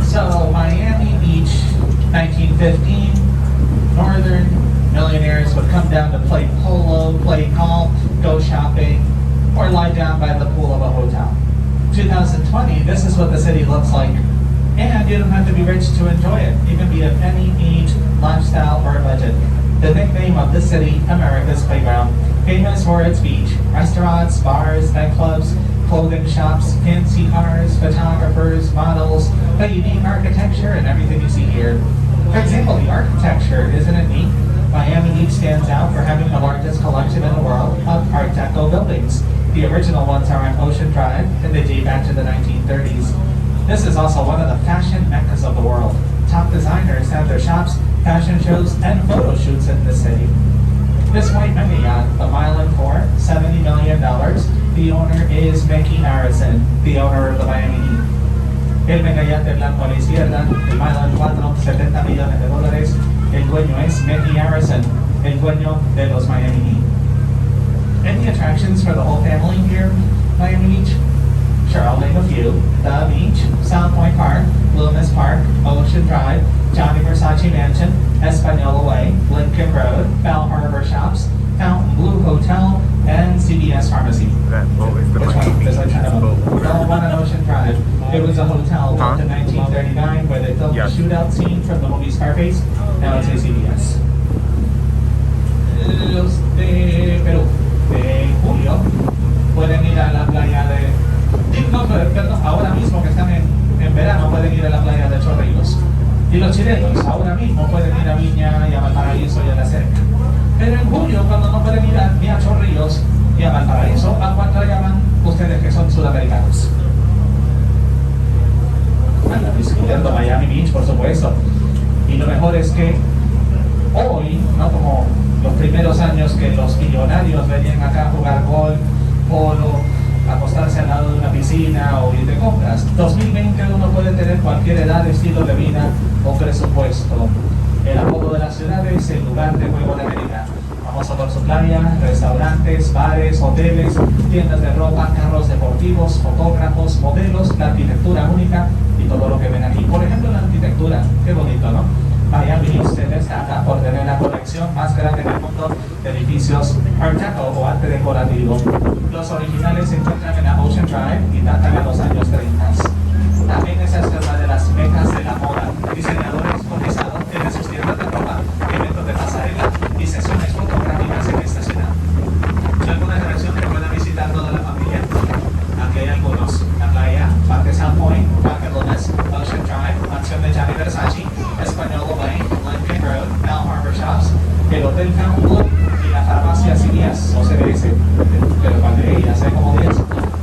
A: So, Miami Beach, 1915, northern millionaires would come down to play polo, play golf, go shopping, or lie down by the pool of a hotel. 2020, this is what the city looks like. And you don't have to be rich to enjoy it. You can be of any age, lifestyle, or budget. The nickname of this city, America's Playground, famous for its beach, restaurants, bars, nightclubs, clothing shops, fancy cars, photographers, models, the unique architecture, and everything you see here. For example, the architecture, isn't it neat? Miami Beach stands out for having the largest collection in the world of Art Deco buildings. The original ones are on Ocean Drive, and they date back to the 1930s. This is also one of the fashion meccas of the world. Top designers have their shops, fashion shows, and photo shoots in the city. This white mega yacht, the Milan 4, $70 million. The owner is Mickey Harrison, the owner of the Miami Heat. El mega yacht de blanco a la izquierda, el Milan 4, $70 millones. El dueño es Mickey Harrison, el dueño de los Miami Heat. Any attractions for the whole family here, Miami Beach? Sure, I'll name a few. The beach, South Point Park, Loomis Park, Ocean Drive, Johnny Versace Mansion, Espanola Way, Lincoln Road, Bal Harbor Shops, Fountain Blue Hotel, and CVS Pharmacy.
C: That always the
A: Which one?
C: Miami
A: There's like
C: Beach
A: kind of
C: boat.
A: the one on Ocean Drive. It was a hotel built in
C: Huh?
A: 1939 where they filmed
C: Yes.
A: the shootout scene from the movie Scarface. Now it's a CVS. Los de Perú, de julio, pueden ir a la playa de... No, perdón, ahora mismo que están en verano pueden ir a la playa de Chorrillos. Y los chilenos ahora mismo pueden ir a Viña y a Valparaíso y a la cerca. Pero en julio, cuando no pueden ir ni a Chorrillos ni a Valparaíso, ¿a cuánto llaman ustedes que son sudamericanos? Anda, discutiendo Miami Beach, por supuesto. Y lo mejor es que hoy, no como los primeros años que los millonarios venían acá a jugar golf, polo, acostarse al lado de una piscina o ir de compras. 2020 uno puede tener cualquier edad, estilo de vida o presupuesto. El apodo de la ciudad es el lugar de juego de América. Famoso por su playa, restaurantes, bares, hoteles, tiendas de ropa, carros deportivos, fotógrafos, modelos, la arquitectura única y todo lo que ven aquí. Por ejemplo, la arquitectura, qué bonito, ¿no? Miami Beach se destaca por tener la colección más grande del mundo de edificios Art Deco o arte decorativo. Los originales se encuentran en la Ocean Drive y datan de los años 30. También esa es una de las mecas de la moda. Diseñadores cotizados tienen sus tiendas de ropa, eventos de pasarela y sesiones fotográficas el Hotel Campo y la farmacia CVS o CVS, pero cuando ella hace como 10,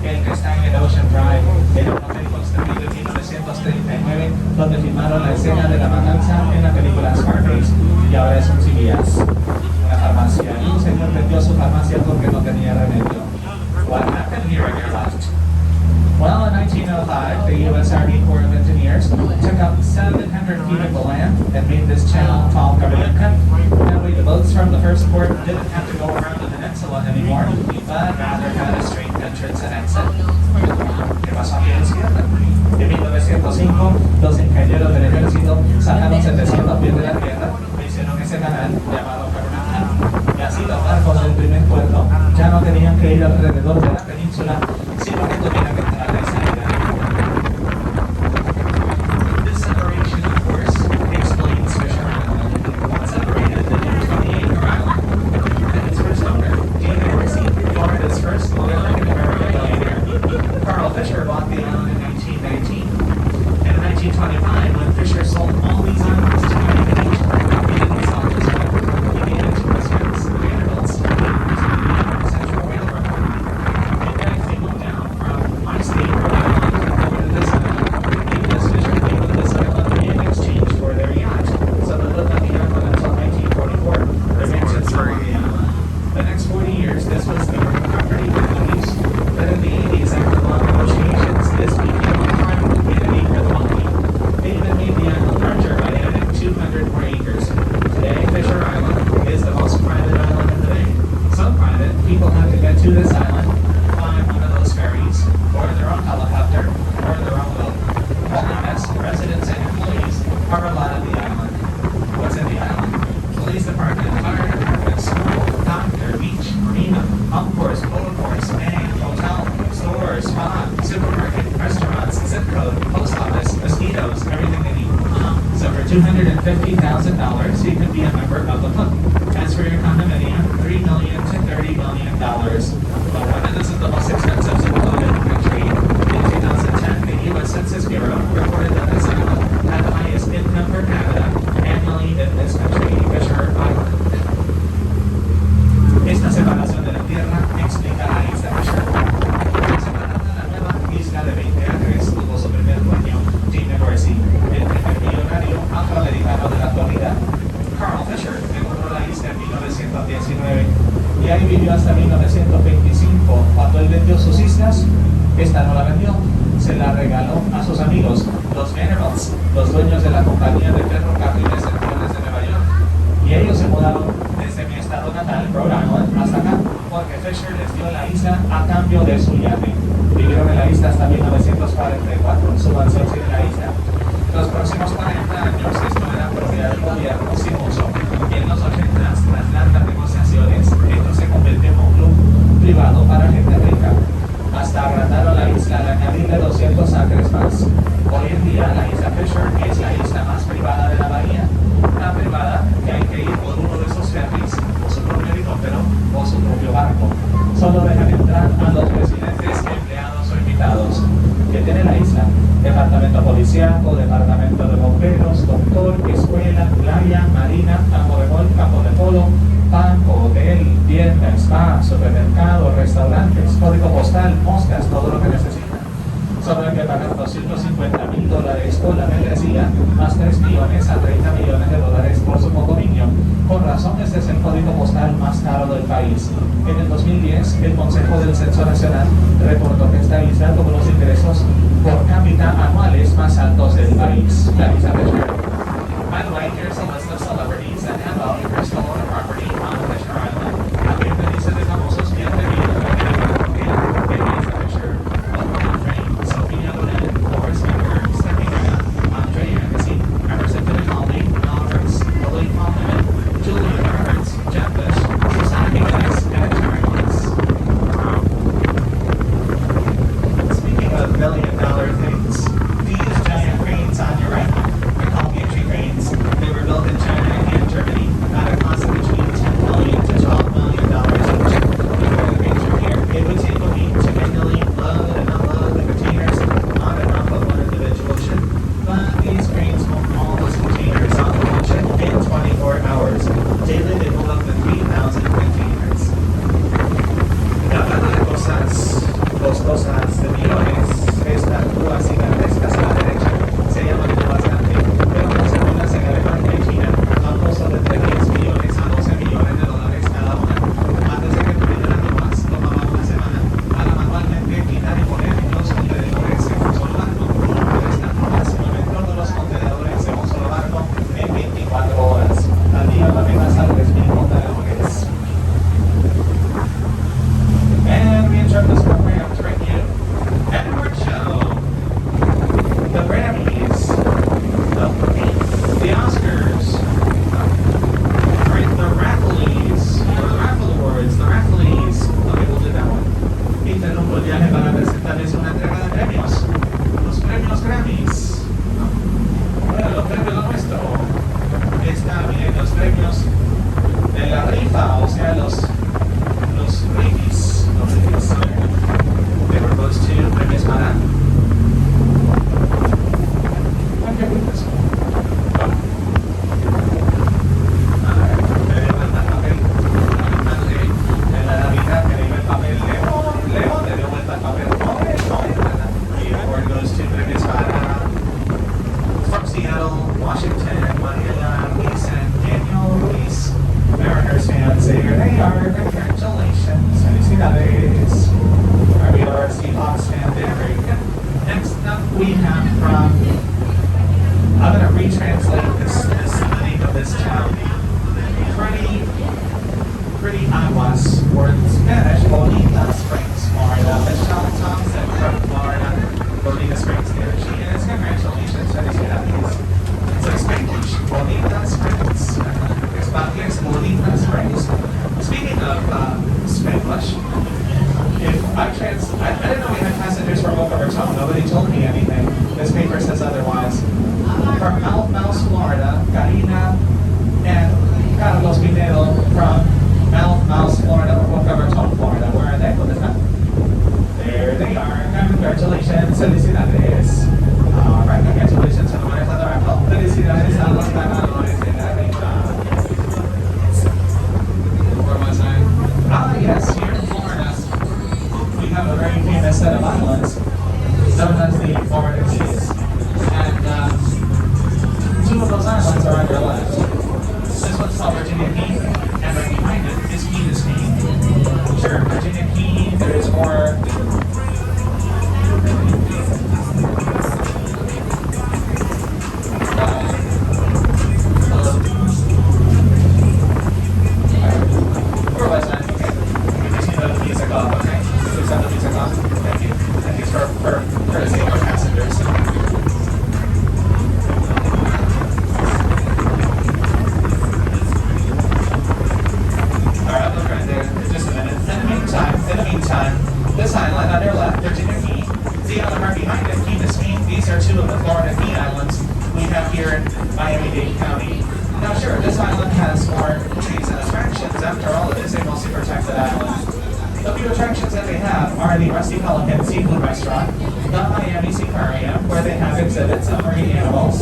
A: el que está en el Ocean Drive, era un hotel construido en 1939, donde filmaron la escena de la matanza en la película Scarface, y ahora es un CVS, una farmacia. Y un señor vendió su farmacia porque no tenía remedio. What happened here on your left? Well, in 1905, the U.S. Army Corps of Engineers took up 700 feet of the land and made this channel called Carolina. That way, the boats from the first port didn't have to go around the peninsula anymore, but rather had a straight entrance and exit. ¿Qué pasó aquí en el siguiente? En 1905, los ingenieros del ejército sacaron 700 pies de la tierra e hicieron ese canal llamado Carolina. Y así los barcos del primer puerto ya no tenían que ir alrededor de la península, sino que tuvieran que entrar a esa isla. This separation, of course, explains Fisher Island. Once separated, the new 28-acre island. And its first owner, David Horsey, Florida's first American billionaire. Carl Fisher bought the island in 1919. And in 1925, when Fisher sold all these islands to United Beach, he didn't sell just one. He gave it to his friends, the Vanderbilts, to the Central Railroad. And then they moved down from my state, Rhode Island, over to this island. Because Fisher gave them this island in exchange for their yacht. So they lived on the island until 1944. Their mansion still on the island. The next 40 years, this was the property of the Leafs. But in the 80s, after long negotiations, this became a prime community for the Monkey. They even made the island larger by adding 200 more acres. Today, Fisher Island is the most private island in the bay. So private, people have to get to this island, climb one of those ferries, or their own helicopter, or their own boat. Honest, residents and employees are a lot of the island. What's in the island? Police department, fire department, school, doctor, beach, marina, golf course, polo course, bank, hotel, store, spa, supermarket, restaurants, zip code, post office, mosquitoes, everything they need. So for $250,000, you could be a member of the club. As for your condominium, $3 million to $30 million. But one this is the most expensive zip code in the country. In 2010, the U.S. Census Bureau reported that this island had the highest income per capita annually in this country, Fisher Island. Esta separación de la tierra explica la isla Fisher. Separada la nueva isla de 20 acres tuvo su primer dueño, David Horsey, el primer millonario afroamericano de la actualidad. Carl Fisher encontró la isla en 1919 y ahí vivió hasta 1925. Cuando él vendió sus islas, esta no la vendió, se la regaló a sus amigos, los Vanderbilts, los dueños de la compañía de ferrocarriles centrales de Nueva York. Y ellos se mudaron desde mi estado natal, Rhode Island, hasta acá, porque Fisher les dio la isla a cambio de su yate. Vivieron en la isla hasta 1944, su mansión sigue en la isla. Los próximos 40 años esto era propiedad del gobierno sin uso. Y en los 80, tras largas negociaciones, esto se convirtió en un club privado para gente rica. Hasta agrandar la isla al añadirle 200 acres más. Hoy en día, la isla Fisher es la isla más privada de la bahía. Tan privada que hay que ir por uno de esos ferries, o su propio helicóptero, o su propio barco. Solo dejan entrar a los residentes, empleados o invitados. ¿Qué tiene la isla? Departamento policiaco, departamento de bomberos, doctor, escuela, playa, marina, campo de golf, campo de polo, banco, hotel, tienda, spa, supermercado, restaurantes, código postal, moscas, todo lo que necesitan. Solo hay que pagar $250,000 por la membresía, más 3 millones a 30 millones de dólares por su condominio. Con razón, este es el código postal más caro del país. En el 2010, el Consejo del Censo Nacional reportó que esta isla tuvo los ingresos por cápita anuales más altos del país. La isla Fisher. By the way, here's a list of celebrities that have owned or stolen a property on Fisher Island. Aquí te dice de famosos que han tenido en la isla Fisher. Oprah Winfrey, Sophia Loren, Boris Becker, Steffi Graham, Andre Agassi, Emerson Fittipaldi, Mel Brooks, Lily Pollman, Julia Roberts, Jeb Bush, Susanna Jimenez, and Terry Lewis. Speaking of billion-dollar things, these giant cranes on your right, they're called entry cranes. They were built in para los babies, los babies. There goes to Premios para. Ay, qué bonito eso. Washington, Manila, Luis and Daniel Luis, Mariners fans, here they are. Congratulations. Felicidades. Our BRC Hawks fan there. Very good. Next up, we have from, I'm going to retranslate the name of this town. Pretty aguas, or in Spanish, Bonita Springs, Florida. Michelle Thompson from Florida, Bonita Springs, there she is. Congratulations. Felicidades. So Spanish, Bonita Springs. Spanish, Bonita Springs. Speaking of Spanish, if I didn't know we had passengers from Boca Raton. Nobody told me anything. This paper says otherwise. From Mouse, Florida, Karina and Carlos Pinero from Mouse, Florida, or Boca Raton, Florida. Where are they? ¿Dónde están? There they are. Congratulations. Felicidades. All right, congratulations to the winners of the raffle. Felicidades a los ganadores de la rifa. Where was I? Ah, yes, here in Florida, we have a very famous set of islands known as the Florida Keys. And two of those islands are on your left. This one's called Virginia Key, and right behind it is Key Biscayne. Sure, Virginia Key, there is more. Where was I? Okay. We just need the music off, okay? Please have the music off. Thank you. Thank you for courtesy of our passengers. Alright, I'll look right there in just a minute. In the meantime, this island on your left, Virginia Key, the island right behind it, Key Biscayne, these are two of the Florida Key Islands we have here in Miami-Dade County. Now sure, this island has more trees and attractions. After all, it is a mostly protected island. The few attractions that they have are the Rusty Pelican Seafood Restaurant, the Miami Seaquarium, where they have exhibits of marine animals,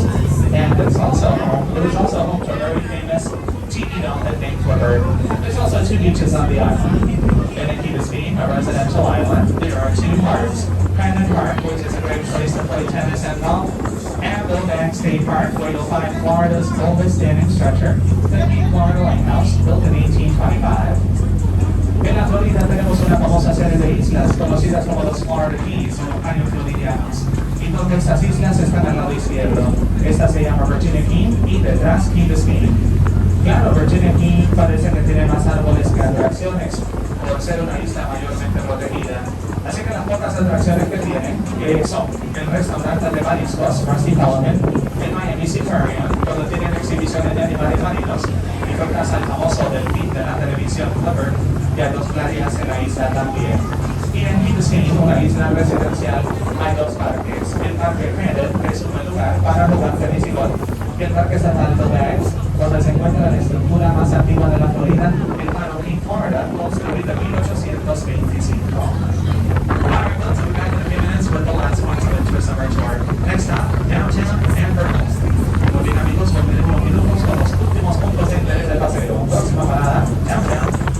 A: and it is also home to a very famous tiki dolphin named Clifford. There's also two beaches on the island. In Key Biscayne, a residential island, there are two parks. Cannon Park, which is a great place to play tennis and golf, and Burbank State Park, where you'll find Florida's oldest standing structure, the Florida Lighthouse, built in 1825. En la Florida tenemos una famosa serie de islas conocidas como los Florida Keys o los Caños Floridianos. Y donde estas islas están al lado izquierdo. Esta se llama Virginia Key y detrás Key Biscayne. Claro, Virginia Key parece que tiene más árboles que atracciones, por ser una isla mayormente protegida. Así que las pocas atracciones que tienen son el restaurante de mariscos, Rusty Pelican, el Miami Seaquarium, donde tienen exhibiciones de animales marinos, y por casa el famoso delfín de la televisión Clifford, y hay dos playas en la isla también. Y en Key Biscayne, una isla residencial, hay dos parques. El parque Granite, que es un buen lugar para jugar tenis y golf, y el parque estatal de Bags, donde se encuentra la estructura más antigua de la Florida, el Faro King, Florida, construido en 1825. Alright, let's be back in a few minutes with the last points of interest of our tour. Next stop, downtown Amberville. Muy bien amigos, volveremos unos minutos con los últimos puntos de interés del paseo. Próxima parada, downtown Amberville.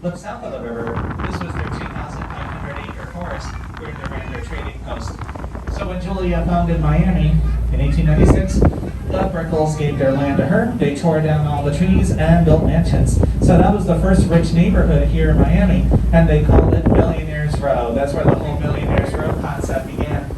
A: Look south of the river, this was their 2,500-acre forest where they ran their trading post. So when Julia founded Miami in 1896, the Brickles gave their land to her. They tore down all the trees and built mansions. So that was the first rich neighborhood here in Miami, and they called it Millionaires Row. That's where the whole Millionaires Row concept began.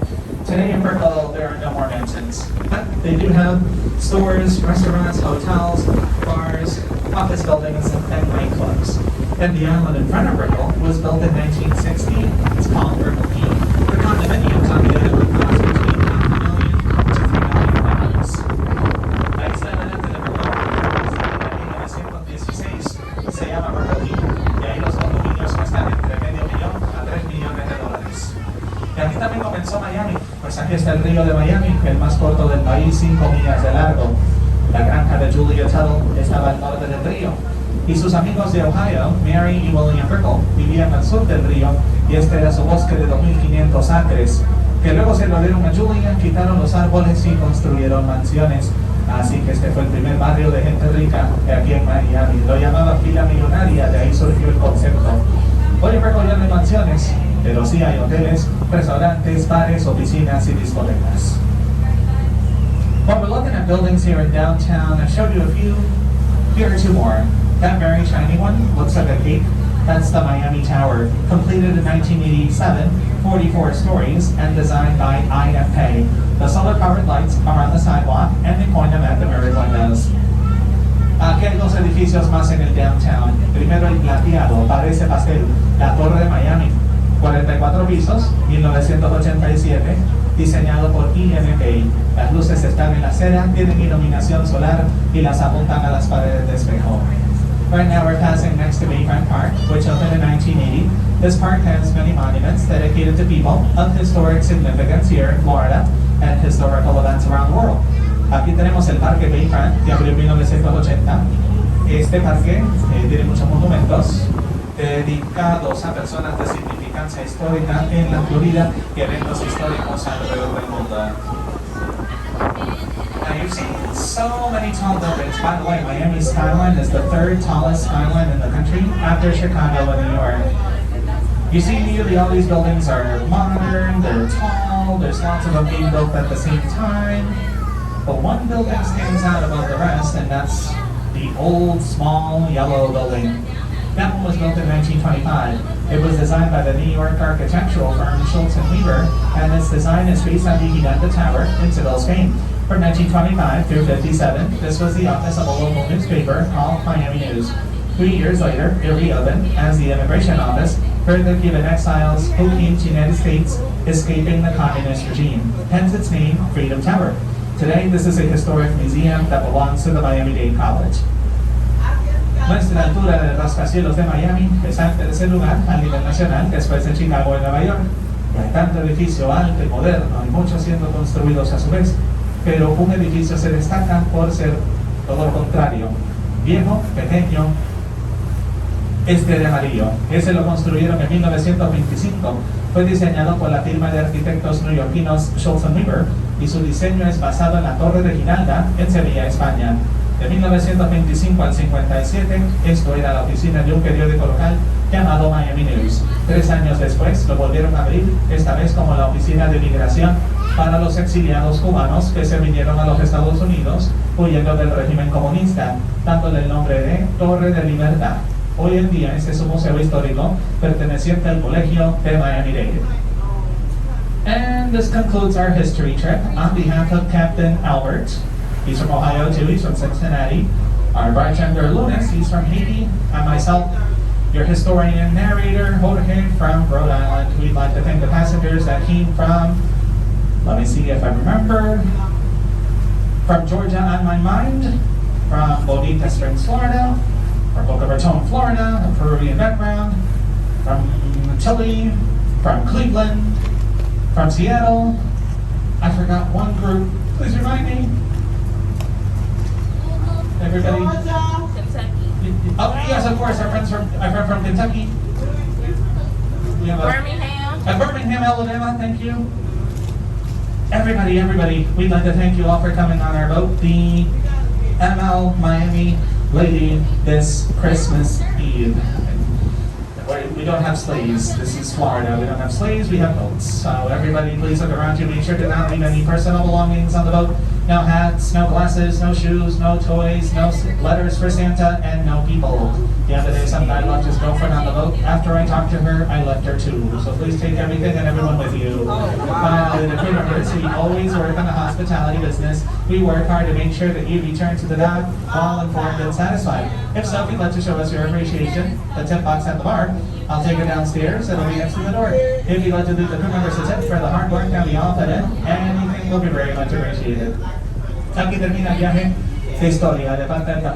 A: Today in Brickell, there are no more mansions, but they do have stores, restaurants, hotels, bars, office buildings, and nightclubs. And the island in front of Brickell was built in 1960. It's called Brickell Key. The condominiums on the island cost between $500,000 to $3 million. La isla de Brickell, en 1916, se llama Brickell Key, y ahí los condominios cuestan entre $500,000 a $3 millones. Y aquí también comenzó Miami, pues aquí está el río de Miami, el más corto del país, 5 millas de largo. La granja de Julia Tuttle estaba al norte del río. Y sus amigos de Ohio, Mary y William Brickell, vivían al sur del río, y este era su bosque de 2.500 acres, que luego se lo dieron a Julia, quitaron los árboles y construyeron mansiones. Así que este fue el primer barrio de gente rica aquí en Miami. Lo llamaban Villa Millonaria, de ahí surgió el concepto. Hoy en Brickell ya no hay mansiones, pero sí hay hoteles, restaurantes, bares, oficinas y discotecas. While we're looking at buildings here in downtown, I showed you a few. Here are two more. That very shiny one looks like a cake. That's the Miami Tower, completed in 1987, 44 stories, and designed by I.M. Pei. The solar-powered lights are on the sidewalk, and they point them at the mirrored windows. Aquí hay dos edificios más en el downtown. Primero el plateado, parece pastel, la Torre de Miami, 44 pisos, 1987, diseñado por IMP. Las luces están en la acera, tienen iluminación solar y las apuntan a las paredes de espejo. Right now we're passing next to Bayfront Park, which opened in 1980. This park has many monuments dedicated to people of historic significance here in Florida and historical events around the world. Aquí tenemos el Parque Bayfront, que abrió en 1980. Este parque tiene muchos monumentos dedicados a personas de significancia histórica en la Florida y eventos históricos alrededor del mundo. Now you've seen so many tall buildings. By the way, Miami's skyline is the third tallest skyline in the country after Chicago and New York. You see nearly all these buildings are modern, they're tall, there's lots of them being built at the same time. But one building stands out above the rest, and that's the old, small, yellow building. That one was built in 1925. It was designed by the New York architectural firm Schultz and Weaver, and its design is based on the Gigante Tower in Seville, Spain. From 1925 through 57, this was the office of a local newspaper called Miami News. 3 years later, it reopened as the immigration office for the Cuban exiles who came to the United States escaping the communist regime, hence its name, Freedom Tower. Today, this is a historic museum that belongs to the Miami-Dade College. Nuestra altura de los rascacielos de Miami es antes de ese lugar a nivel nacional después de Chicago y Nueva York. Y hay tanto edificio alto y moderno y muchos siendo construidos a su vez, pero un edificio se destaca por ser todo lo contrario, viejo, pequeño, de amarillo. Ese lo construyeron en 1925. Fue diseñado por la firma de arquitectos neoyorquinos Schultz and Weaver y su diseño es basado en la Torre de Ginalda en Sevilla, España. De 1925 al 57, esto era la oficina de un periódico local llamado Miami News. 3 años después lo volvieron a abrir, esta vez como la oficina de migración para los exiliados cubanos que se vinieron a los Estados Unidos huyendo del régimen comunista, dándole el nombre de Torre de Libertad. Hoy en día este es un museo histórico perteneciente al colegio de Miami-Dade. And this concludes our history trip. On behalf of Captain Albert, he's from Ohio too, he's from Cincinnati. Our bartender Lunas, he's from Haiti. And myself, your historian and narrator, Jorge from Rhode Island. We'd like to thank the passengers that came from, let me see if I remember, from Georgia on my mind, from Bonita Springs, Florida, from Boca Raton, Florida, a Peruvian background, from Chile, from Cleveland, from Seattle. I forgot one group. Please remind me. Everybody?
B: Kentucky.
A: Oh, yes, of course. Our friend from Kentucky. We have
B: Birmingham.
A: Birmingham, Alabama. Thank you. Everybody. We'd like to thank you all for coming on our boat, the ML Miami Lady, this Christmas Eve. We don't have sleighs. This is Florida. We don't have sleighs. We have boats. So everybody, please look around you. Make sure to not leave any personal belongings on the boat. No hats, no glasses, no shoes, no toys, no letters for Santa, and no people. The other day, some guy left his girlfriend on the boat. After I talked to her, I left her too. So please take everything and everyone with you. In the Queen University, we always work on the hospitality business. We work hard to make sure that you return to the dock all informed and satisfied. If so, if you'd like to show us your appreciation, the tip box at the bar, I'll take it downstairs. It'll be next to the door. If you'd like to leave the crew members a tip for the hard work that we all put in, anything will be very much appreciated. Aquí termina el viaje de historia de parte del capitán.